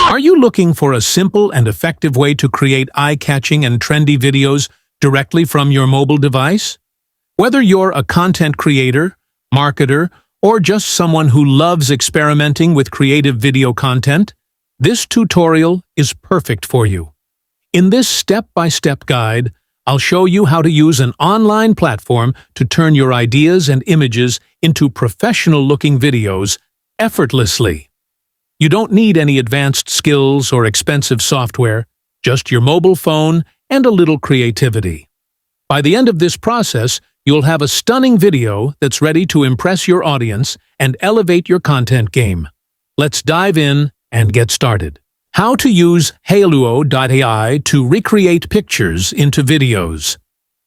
Are you looking for a simple and effective way to create eye-catching and trendy videos directly from your mobile device? Whether you're a content creator, marketer, or just someone who loves experimenting with creative video content, this tutorial is perfect for you. In this step-by-step guide, I'll show you how to use an online platform to turn your ideas and images into professional-looking videos effortlessly. You don't need any advanced skills or expensive software, just your mobile phone and a little creativity. By the end of this process, you'll have a stunning video that's ready to impress your audience and elevate your content game. Let's dive in and get started. How to use Hailuo.ai to recreate pictures into videos.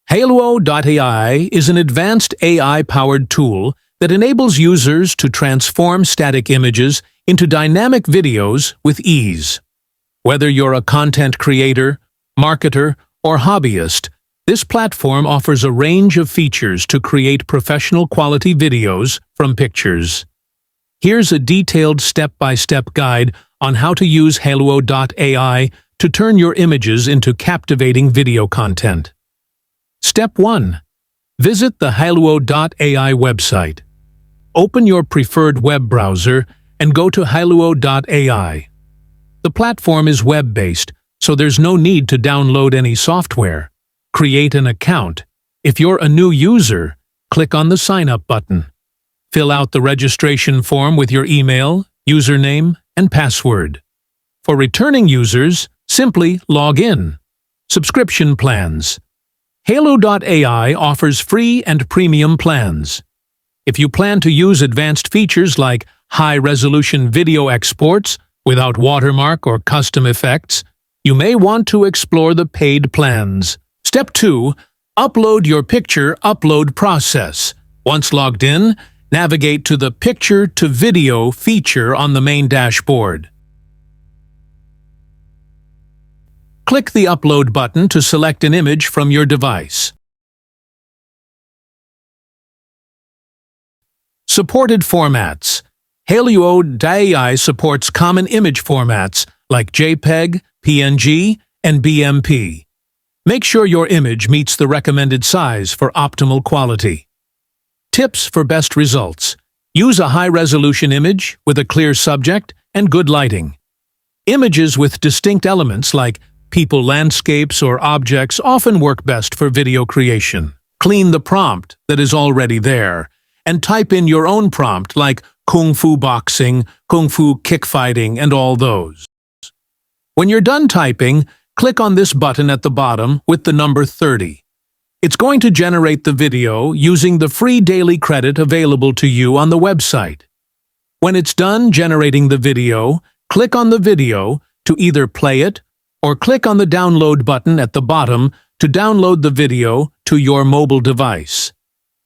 Hailuo.ai is an advanced AI-powered tool that enables users to transform static images into dynamic videos with ease. Whether you're a content creator, marketer, or hobbyist, this platform offers a range of features to create professional-quality videos from pictures. Here's a detailed step-by-step guide on how to use Hailuo.ai to turn your images into captivating video content. Step 1. Visit the Hailuo.ai website. Open your preferred web browser and go to Hailuo.ai. The platform is web-based, so there's no need to download any software. Create an account. If you're a new user, click on the Sign Up button. Fill out the registration form with your email, username, and password. For returning users, simply log in. Subscription plans. Hailuo.ai offers free and premium plans. If you plan to use advanced features like high-resolution video exports without watermark or custom effects, you may want to explore the paid plans. Step 2. Upload your picture upload process. Once logged in, navigate to the Picture to Video feature on the main dashboard. Click the Upload button to select an image from your device. Supported formats. Hailuo.ai supports common image formats like JPEG, PNG, and BMP. Make sure your image meets the recommended size for optimal quality. Tips for best results. Use a high-resolution image with a clear subject and good lighting. Images with distinct elements like people landscapes or objects often work best for video creation. Clean the prompt that is already there and type in your own prompt like KUNFU boxing, KUNFU kickfighting, and all those. When you're done typing, click on this button at the bottom with the number 30. It's going to generate the video using the free daily credit available to you on the website. When it's done generating the video, click on the video to either play it or click on the download button at the bottom to download the video to your mobile device.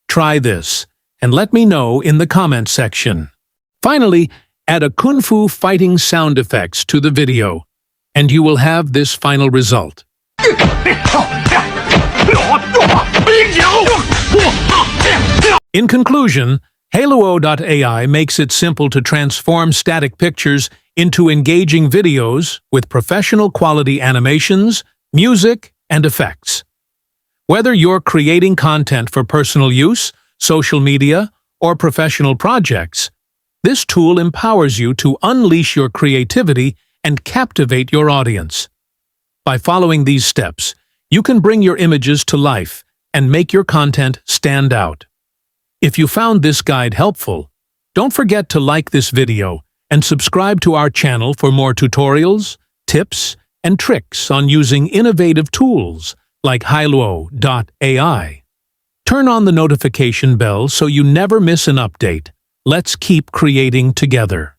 Try this and let me know in the comment section. Finally, add a KUNFU fighting sound effects to the video, and you will have this final result. In conclusion, Hailuo.ai makes it simple to transform static pictures into engaging videos with professional quality animations, music, and effects. Whether you're creating content for personal use, social media, or professional projects, this tool empowers you to unleash your creativity and captivate your audience. By following these steps, you can bring your images to life and make your content stand out. If you found this guide helpful, don't forget to like this video and subscribe to our channel for more tutorials, tips, and tricks on using innovative tools like Hailuo.ai. Turn on the notification bell so you never miss an update. Let's keep creating together.